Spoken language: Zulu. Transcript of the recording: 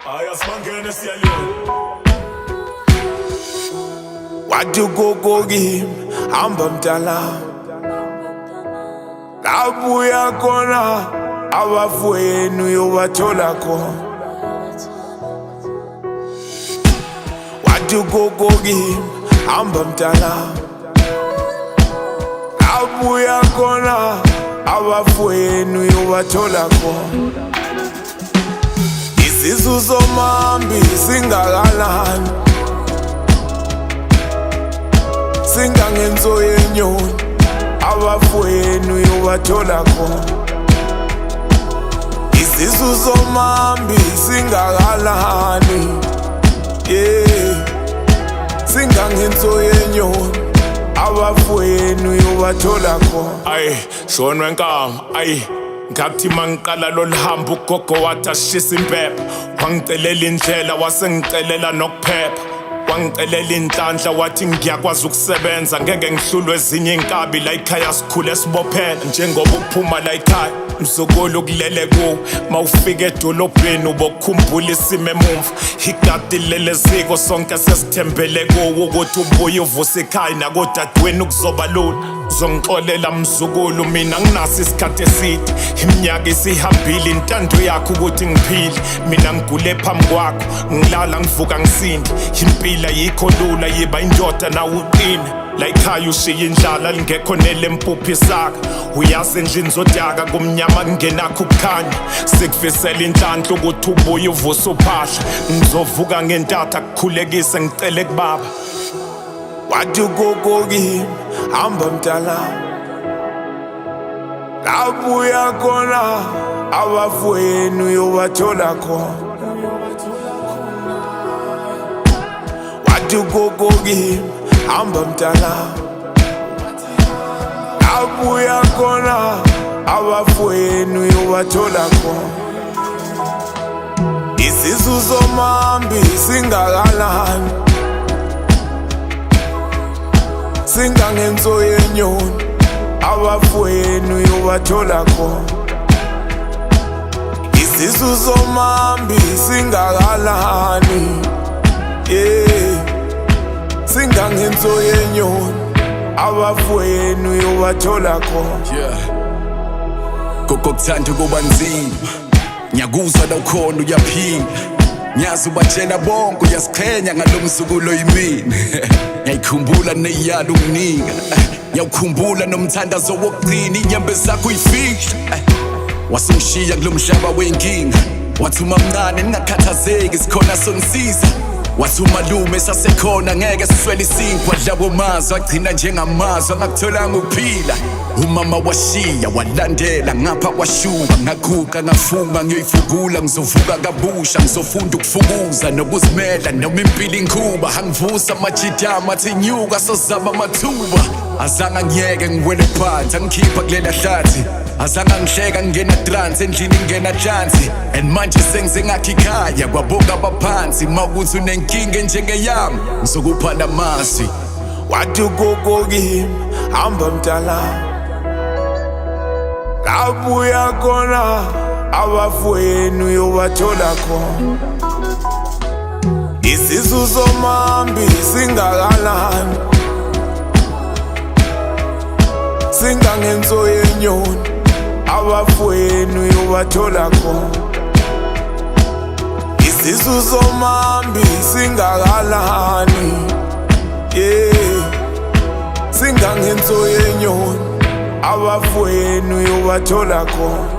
Ayasmangene siyaliyona. Wadu gogo game, hamba mtala. Kabuya kona, abafowenu yobathola khona. Wadu gogo game, hamba mtala. Kabuya kona, abafowenu yobathola khona. Isizuzo mambi singakalani, singangenzo yenyoni, abafowenu yobathola khona. Isizuzo mambi singakalani, singangenzo yenyoni, abafowenu yobathola khona. Ay, shonwe nkama, ay. Ngathi mangiqala loluhambo ugogo wathi ashisa impepha. Wangicelela indlela wasengicelela nokuphepha. Wangicelela inhlanhla wathi ngiyakwazi ukusebenza, ngeke ngihlulwe ezinye inkabi la ekhaya sikhule sibophela. Njengoba uphuma la ekhaya mzukulu kulele kuwo, mawufika edolobheni ubokukhumbula isimo emumva. Igadi leleziko sonke sesithembele kuwo, ukuthi ubuye uvuse ekhaya nakodadweni ukuzoba lula. Uzongixolela mzukulu mina nginaso isikhathi eside, iminyaka isihambile intando yakho ukuthi ngiphile. Mina ngigule phambi kwakho, ngilala ngivuka ngisinde. Impila yikho lula yiba indoda nawe uqine. La ekhaya ushiya indlala lingekho nelempuphu isaka. Uyazi endlini zodaka kumnyama kungenakho ukukhanya. Sikufisela inhlanhla ukuthi ubuye uvuse uphahla. Ngizovuka ngentatha kukhulekise ngicele kubaba. Wadu gogo game, hamba mtala. Kabuya kona, abafowenu yobathola khona. Wadu gogo game, hamba mtala. Kabuya kona, abafowenu yobathola khona. Isizuzo mambi singakalani, singangenzo yenyoni, abafowenu yobathola khona. Isizuzo mambi singakalani, singangenzo yenyoni, abafowenu yobathola khona. Gogo kuthanda kuba nzima, ngiyakuzwa nawukhona uyaphinga. Nyazi ubatshela bonke uyasiqhenya ngalo mzukulu oyimini. Ngiyayikhumbula neyala ukuninga, ngiyawukhumbula nomthandazo wokugcina inyembe zakho uyifihla. Wasungishiya kulo mhlaba wenkinga, wathi uma mncane ningakhathazeki sikhona songisiza. Wathi umalume sasekhona ngeke siswele isinkwa. Dlabo mazwi agcina njengamazwi angakutholanga ukuphila. Umama washiya walandela ngapha kwashuba, ngaguqa ngafuma ngiyoyivugula. Ngizovuka kabusha ngizofunda ukufukuza nokuzimela noma impilo inkhuba. Angivusa amajidama athi nyuka sozama amathuba. Azange ngiyeke ngiwele phansi angikhipha kulela hlathi. Azange ngihleka ngingena trance endlini ngingena hlansi. And manje sengize ngakho ikhaya kwabonga abaphansi. Mawukuthi unenkinga njengeyami ngizokuphala amazwi. Wadu gogo game, hamba mtala. Kabuya kona, abafowenu yobathola khona. Isizuzo mambi singakalani, singangenzo yenyoni, abafowenu yobathola khona. Isizuzo mambi singakalani, singangenzo yenyoni, abafowenu yobathola khona.